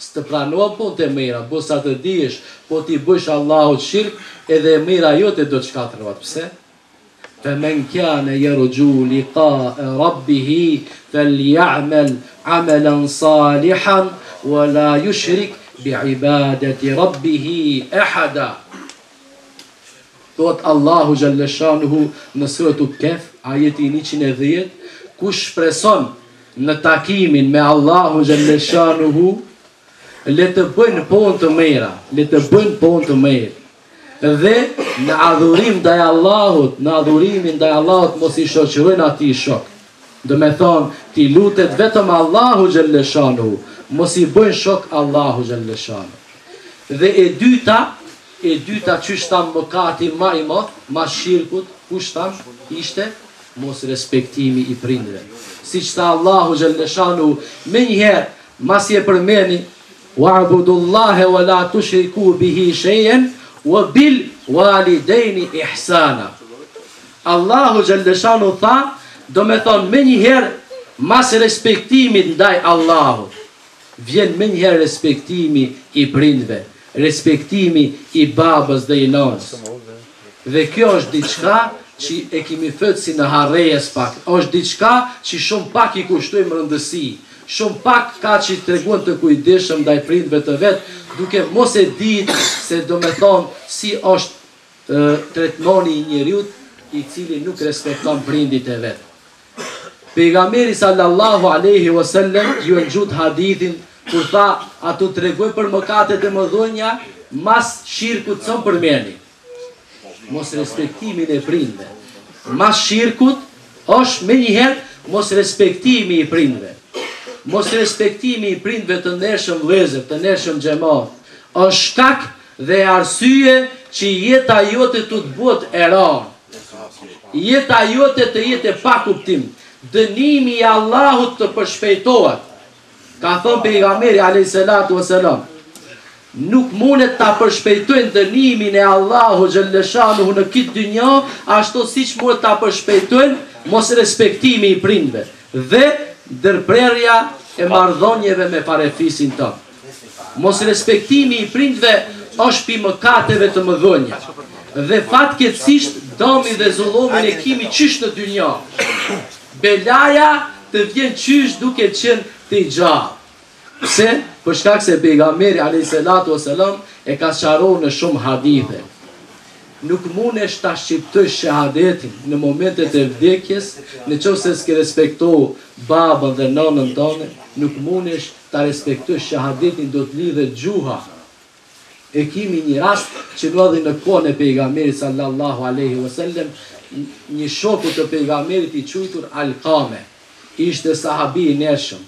Së të pranohen punë të mira, po sa të dish, po ti bësh Allahut shirk, edhe mira jote do të shkatërrohet. Pse? فمن كان يرجو لقاء ربه فليعمل عملا صالحا ولا يشرك بعبادة ربه أحدا. Thot Allahu Gjallëshanuhu në suratu Kehf, ajeti 110, kush shpreson në takimin me Allahu Gjallëshanuhu, le të bëjnë punë të mira, le të bëjnë punë të mirë. Dhe në adhurim ndaj Allahut, në adhurimin ndaj Allahut mos i shoqërojnë atij shok. Do me thonë, ti lutet vetëm Allahu Gjallëshanuhu, mos i bëjnë shok Allahu Gjallëshanuhu. Dhe e dyta qysh tam mëkati ma i madh, ma shirkut, kush tam ishte mos respektimi i prindve. Siç tha Allahu Gjallëshanuhu, më njëherë mas je përmeni, wa'budullahe wa la tushriku bihi shay'an wa bil walidayni ihsana. Allahu Gjallëshanuhu tha, do me thonë më njëherë mas respektimit ndaj Allahut, vjen më njëherë respektimi i prindve, respektimi i babës dhe i nënës. Dhe kjo është diçka që e kemi fëtë si në harrejes pak, është diçka që shumë pak i kushtojmë rëndësi, shumë pak ka që i treguan të kujdeshëm ndaj prindve të vetë, duke mos e ditë se do me thonë si është tretmoni i njeriut i cili nuk respekton prindit e vetë. Pejgamberi sallallahu alaihi wasallam ju e gjut hadithin kur tha, atu të regoj për mëkatet e mëdhonja, mas shirkut së përmeni. Mos respektimin e prindve. Mas shirkut është me njëherë mos respektimi i prindve. Mos respektimi i prindve të ndershëm vëllezër, të ndershëm xhamat, është shkak dhe arsye që jeta jote të bëhet e rëndë. Jeta jote të jetë e pa kuptim. Dënimi i Allahut të përshpejtohet. Ka thonë pejgamberi alayhi salatu wasalam, nuk mundet ta përshpejtojnë dënimin e Allahu Gjallëshanuhu në këtë dynjë, ashtu siç mundet ta përshpejtojnë mos respektimi i prindve dhe ndërprerja e marrëdhënieve me parefisin tonë. Mos respektimi i prindve është pi mëkateve të mëdhenja. Dhe fatkeqësisht dëmi dhe zullumin e kimi qysh në dynjë. Belaja të vjen qysh duke qenë të i gjallë. Pse? Për shkak se pejgamberi alayhi salatu wasalam e ka sqaruar në shumë hadithe. Nuk mundesh ta shqiptosh shahadetin në momentet e vdekjes, nëse s'ke respektuar babën dhe nënën tonë, nuk mundesh ta respektosh shahadetin, do të lidhet gjuha. E kemi një rast që ndodhi në kohën e pejgamberit sallallahu alaihi wasallam, një shoku të pejgamberit i quajtur Alqame, ishte sahabi i ndershëm,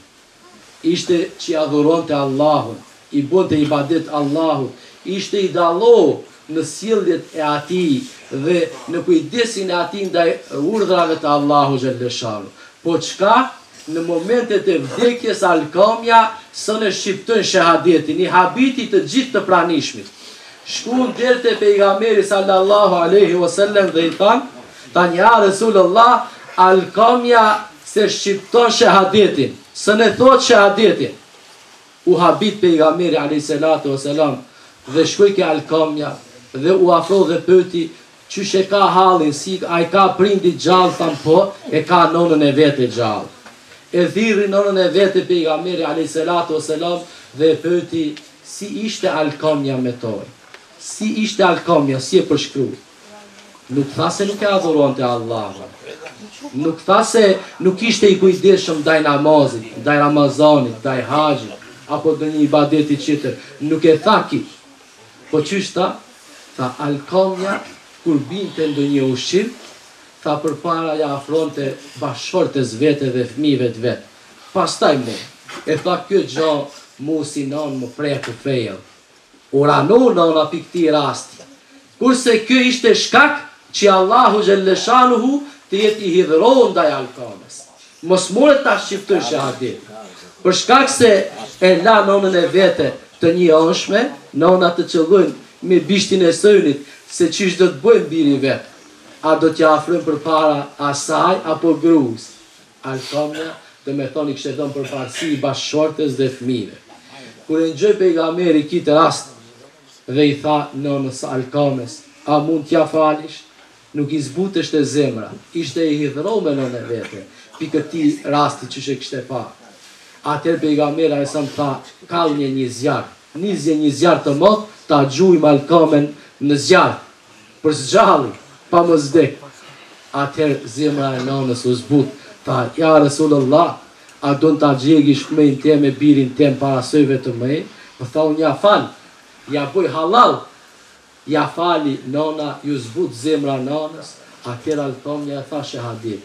ishte që adhuronte Allahun, i bënte ibadet Allahut, ishte i dallo në sjelljet e atij dhe në kujdesin e atij ndaj urdhrave të Allahu Gjallëshanuhu. Po çka? Në momentet e vdekjes Alkamja së në shqiptën shahadetin, i habiti të gjithë të pranishmit. Shkuan deri te pejgamberi sallallahu alaihi wasallam dhe i thanë, ja Resulullah, Alkamja se shqipton shahadetin, së ne thot shahadetin. U habit pejgamberi alayhi salatu wasalam dhe shkoi ke Alkamja dhe u afro dhe pyeti, qysh e ka hallin, si ai ka prindit gjallë? Tham po, e ka nonën e vetë gjallë. E thirri nonën e vetë pejgamberi alayhi salatu wasalam dhe e pyeti, si ishte Alkamja me toj? Si ishte Alkamja, si e përshkruaj? Nuk tha se nuk e adhuronte Allahun. Nuk tha se nuk ishte i kujdesshëm ndaj namazit, ndaj Ramazanit, ndaj haxhit, apo ndaj një ibadeti tjetër. Nuk e tha ki. Po çysh tha? Tha Alkamja kur binte ndonjë ushqim, tha përpara ja afronte bashkëshortes vete dhe fëmijëve të vet. Pastaj më e tha kjo gjë mu si non më preku fejell. Uranu nona pi këtij rasti. Kurse kjo ishte shkak që Allahu Gjallëshanuhu të jetë i hidhërohur ndaj Alkamës. Mos mundet ta shqiftoj shahadet. Për shkak se e la nonën e vete të një anshme, nona të qëllojnë me bishtin e sënit, se çish do të bëjnë biri vet. A do t'ja afrojnë përpara asaj apo gruas? Alkamja, do me thoni kishte dhënë përparësi bashkëshortes dhe fëmijëve. Kur e ngjoj pejgamberi këtë rast dhe i tha nonës Alkames, a mund t'ja falish? Nuk i zbutesht e zemra, ishte e hidhro me nënë vete, pi këti rasti që shë kështë e pa. Atër pejgamberi sa më tha, kallë një zjarë, një zjarë të motë, ta gjujmë Alkamen në zjarë, për zgjalli, pa më zdek. Atër zemra e nënës u zbut, tha, ja Rasulullah, a do në ta gjegish këmejnë tem e birin tem para sëjve të mëj? Më tha, unë ja falë, ja bëj halal, ja fali nona, ju zbut zemra nanës, atër Alkamja e tha shahadet.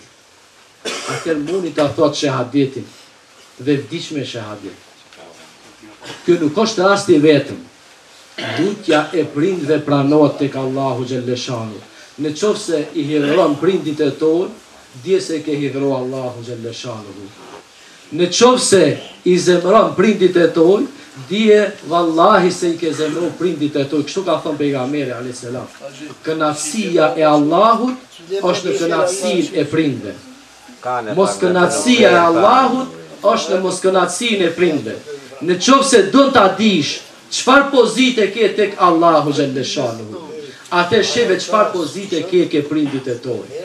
Atër muni të thot shahadetin, dhe vdiq me shahadet. Kjo nuk është rasti vetëm, lutja e prindve pranohet tek Allahu Gjelleshanu. Në qofë se i hidhëron prindit e tonë, dje se ke hidhëro Allahu Gjelleshanu. Në qofë se i zemron prindit e tonë, dje vallahi se i ke zemru prindit e tonë. Kështu ka thënë pejgamberi alayhis salam. Kënaqësia e Allahut është në kënaqësinë e prindve. Mos kënaqësia e Allahut është në mos kënaqësinë e prindve. Në qoftë se do ta dish çfarë pozite ke tek Allahu Gjelleshanu, atë sheve çfarë pozite ke prindit e tonë.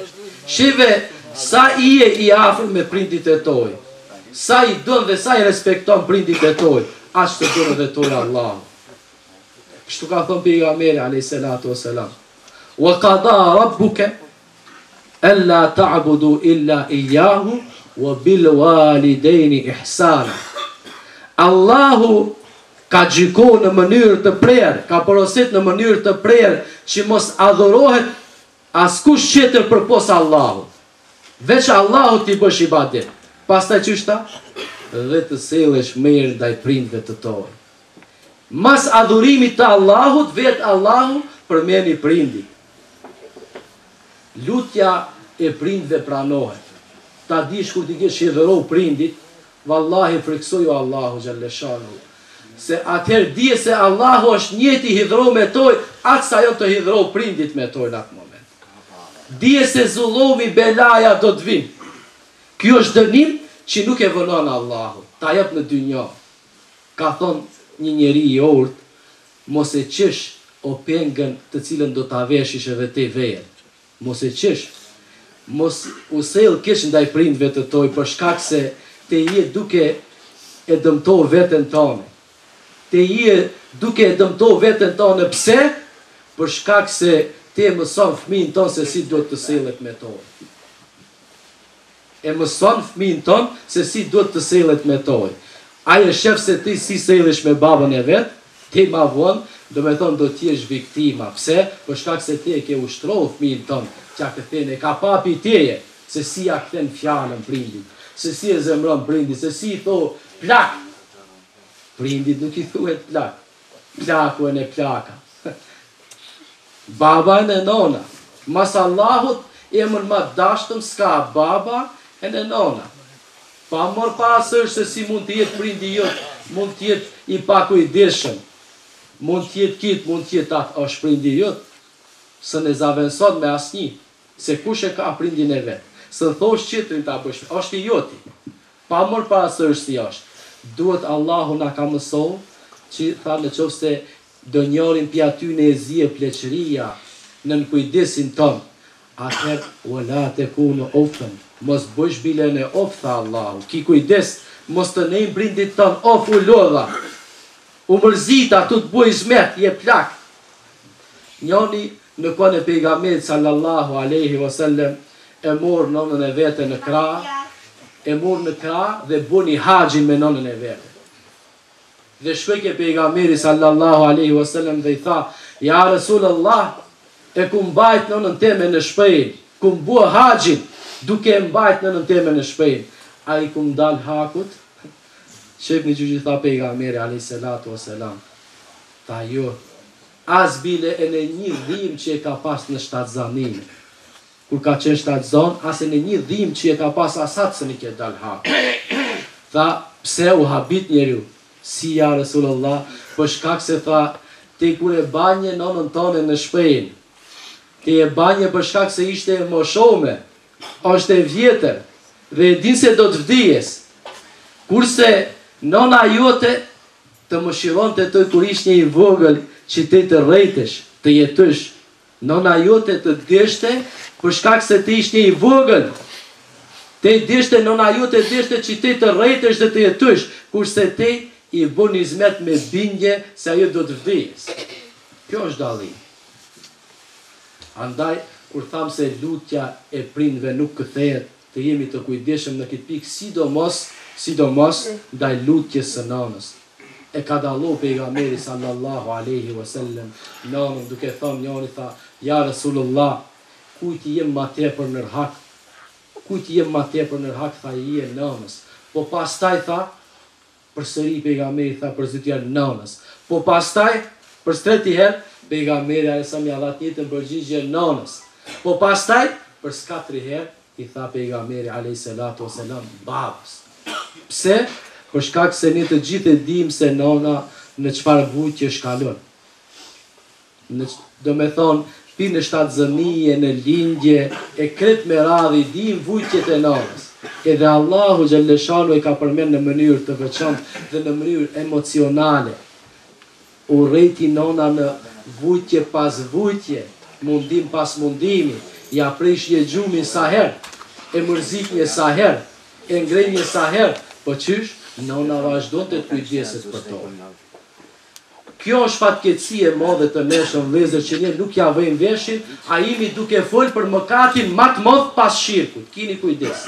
Sheve sa i je i afër me prindit e tonë. Sa i don dhe sa i respekton prindit e toj, ashtë të donë dhe toj Allah. Kështu ka thënë pejgamberi alayhis salatu wassalam. Wa qada rabbuka alla ta'budu illa iyyahu wa bil walidaini ihsana. Allahu ka gjykon në mënyrë të prerë, ka porosit në mënyrë të prerë që mos adhurohet askush tjetër përpos Allahut. Veç Allahut t'i bësh ibadet. Pastaj qështa? Dhe të selesh mirë ndaj prindve të toj. Mas adhurimit të Allahut, vetë Allahu përmeni prindit. Lutja e prindve pranohet. Ta dish kur t'i kesh hidhëro prindit, vallahi friksoju Allahu Gjelleshanu. Se atëherë dije se Allahu është njëti hidhëro me toj, atë sa jo të hidhëro prindit me toj në atë moment. Dije se zullomi belaja do të vinë. Kjo është dënim që nuk e vënon Allahu, ta jep në dynjë. Ka thonë një njeri i urt, mos e qesh o pengën të cilën do ta veshish edhe te vejet. Mos e qesh, mos u sel keq ndaj prindve të toj, për shkak se te je duke e dëmto veten tonë. Te je duke e dëmto veten tonë, pse? Për shkak se te mëson fëmijën tonë se si duhet të sellet me toj. E mëson fëmijën tonë se si duhet të sellet me toj. Ai e shef se ti si sellesh me babën e vet, ti ma vonë, do me thonë do t'jesh viktima. Pse? Për shkak se ti e ke ushtrohu fëmijën tonë, që këthene, ka papi teje, se si ja këthen fjallën prindit, se si e zemron prindit, se si i tho plak. Prindit nuk i thuhet plak, plaku e në plaka. Baba e në nona, mas Allahut emër ma dashtëm s'ka baba e në nona. Pa mor parasysh se si mund të jetë prindi jot, mund të jetë i pakujdesshëm, mund të jetë kitë, mund të jetë atë, është prindi jot, së ne zavenson me asnjë, se kush e ka prindin e vet. Së thosh qetrin ta bësh, është i joti. Pa mor parasysh si është. Duhet Allahu na ka mësuar që tha në qoftë se do njërin pi aty në e zije pleqëria në kujdesin ton, atëherë wala tekunu ofën, mos bësh bilen e of, tha Allahu, ki kujdes, mos të nejmë brindit ton of u lodha, u mërzita, tu të bëj zmet, je plak. Njoni në kone pejgamberit sallallahu aleyhi wasallam e morë nonën e vete në krah, e morë në krah dhe buni haqin me nonën e vete. Dhe shkoj ke pejgamberi sallallahu aleyhi wasallam dhe i tha, ja Rasulullah, e ku mbajt nënën teme në shpejnë, ku mbua haqin, duke mbajt nënën teme në shpejnë. A i ku mdal hakut, shepni që që tha pejgamberi aleyhi salatu wasalam, tha jo, as bile e në një dhim që e ka pas në shtatë zanime. Kur ka qenë shtatë zanë, as e në një dhim që e ka pas asatë së një ke dal hakut. Tha, pse u habit njeriu? Si ja Rasulullah, për shkak se tha, te kur e banje nonën tonë në shpejnë, te e banje për shkak se ishte e moshome, është e vjetër, dhe e din se do të vdijes. Kurse nona jote të mëshironte të kur ishte një vogël që të rrejtesh, të jetësh, nona jote të deshte, për shkak se të ishte një vogël, të deshte, nona jote deshte që të rrejtesh dhe të jetësh, kurse te i bën hizmet me bindje se ajo do të vdes. Kjo është dallim. Andaj, kur tham se lutja e prindve nuk kthehet, të jemi të kujdesshëm në këtë pikë, sidomos ndaj lutjes së nanës. E ka dallu pejgamberi sallallahu alaihi wasallam nanën duke thënë njëri tha, ja Rasulullah, kujt i jem ma tepër në hak? Kujt i jem ma tepër në hak, tha i e nanës. Po pastaj tha, përsëri pejgamberi tha për zotja nanës. Po pastaj për treti herë pejgamberi alesam ja dha të njëjtën përgjigje nanës. Po pastaj për 4 herë i tha pejgamberi alayhisalatu wasalam babës. Pse? Për shkak se ne të gjithë e dim se nona në çfarë vujtje shkalon. Do me thonë, pi në shtatzëmije, në lindje, e kret me radhi dim vujtjet e nanës. Edhe Allahu xhalleshanu e ka përmend në mënyrë të veçantë dhe në mënyrë emocionale. Urrejti nona në vujtje pas vujtje, mundim pas mundimi, ja prishje gjumin sa herë, e mërzitje sa herë, e ngrenje sa herë, po qysh, nona vazhdo të kujdeset për to. Kjo është fatkeqësi e madhe të neshëm vëllezër që ne nuk ja vëjmë veshin, a jemi duke folë për mëkatin më të madh pas shirkut. Kini kujdes.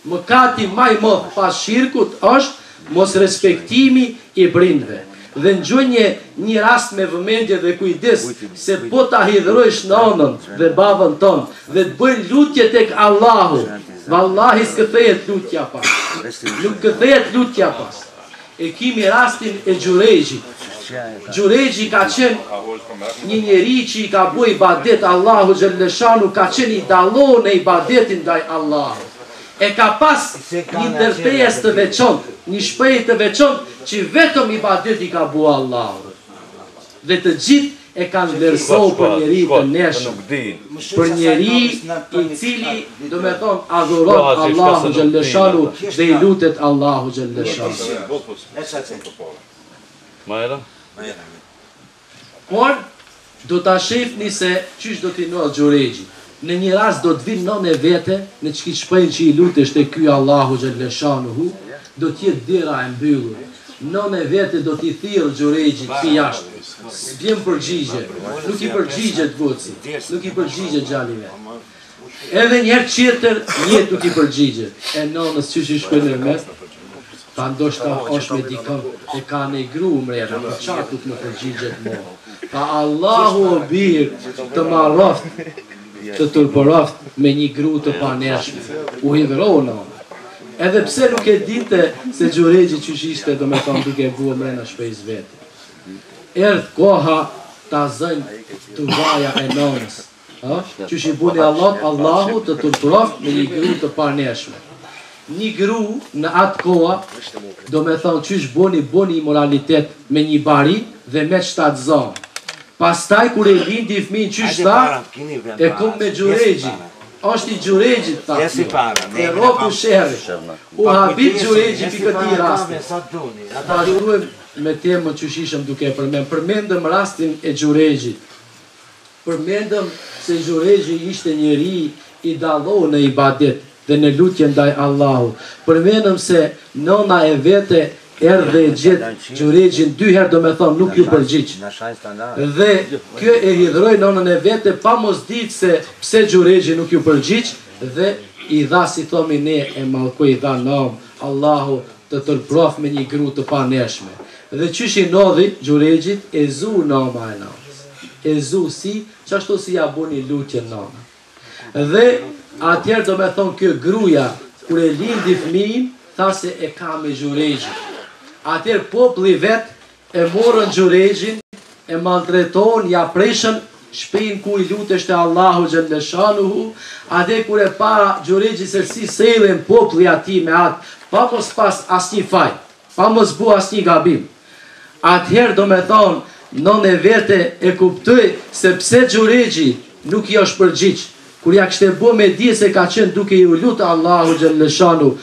Mëkati më i madh pas shirkut është mos respektimi i prindve. Dhe ngjojnë një rast me vëmendje dhe kujdes se po ta hidhrojsh nanën dhe babën tonë dhe të bëjnë lutje tek Allahu, vallahi s'kthehet lutja pas. Nuk kthehet lutja pas. E kimi rastin e Xhurejxhit. Xhurejxhi ka qenë një njeri që i ka bëj ibadet Allahu xhalleshanu, ka qenë i dallon në ibadetin ndaj Allahut. E ka pas një ndërtesë të veçantë, një shprehje të veçantë që vetëm ibadet i ka bua Allahu. Dhe të gjithë e kanë vlerësuar për njeri të neshëm, për njeri i cili, do me thonë, adhuron Allahu xhalleshanu dhe i lutet Allahu xhalleshanu. Por, do ta shihni se çish do t'i ndodh Xhurejxhit. Në një rast do të vinë nënë vete, në çka shprehën që i lutesh te ky Allahu xhalleshanu, do të jetë dera e mbyllur. Nënë vete do t'i thirr Xhurejxhit pi jashtë. S'bjen përgjigje, nuk i përgjigjet goci, nuk i përgjigjet xhalive. Edhe një herë tjetër, njëtë nuk i përgjigjet. E nënës çish i shkon në mes, ta ndoshta është me dikën e ka në gru mrena, për qatë nuk më përgjigjet mo. Ta Allahu o birë të marroft, të tërpëroft me një gru të paneshme. U hidhronë. Edhe pse nuk e dinte se Xhurejxhi qysh ishte, do me thonë duke bua mrena shpejs vete. Erdh koha ta zënë të vaja e nënës. Qysh i buni Allahu të tërpëroft me një gru të paneshme. Një gru në atë koha, do me thonë qysh boni moralitet me një bari dhe me 7 zonë. Pastaj kur e lindi fëmin qysh tha, e kom me Xhurejxhi. Është i Xhurejxhit tha. E roku sherri. U habit Xhurejxhi pi këtij rasti. Vazhdojmë me temën qysh ishëm duke përmend. Përmendëm rastin e Xhurejxhit. Përmendëm se Xhurejxhi ishte njeri i dallohur në ibadet dhe në lutje ndaj Allahut. Përmendëm se nëna e vete erdhe e gjetë Xhurejxhin 2 herë, do me thonë nuk ju përgjigj. Dhe kjo e hidhroi nënën e vete pa mos ditë se pse Xhurejxhi nuk ju përgjigj dhe i dha, si thomi ne, e mallkoi, i dha nam Allahu të tërprof me një gru të paneshme. Dhe qysh i ndodhi Xhurejxhit, e zu nama e namës. E zu si, qashtu si ja buni lutje nama. Dhe atëherë do me thonë kjo gruja, kur e lindi fëmijin, tha se e ka me Xhurejxhin. Atëherë populli vet e morën Xhurejxhin, e maltreton, ja preshën shpinë ku i lutesh te Allahu xhalleshanu. Atë kur e pa Xhurejxhi se si sellen populli atij me atë, pa mos pas asnjë faj, pa mos bu asnjë gabim. Atëherë do me thonë, nënë e vete e kuptoi se pse Xhurejxhi nuk i është përgjigj. Kur ja kishte bu me dije se ka qenë duke i lutur Allahu xhalleshanu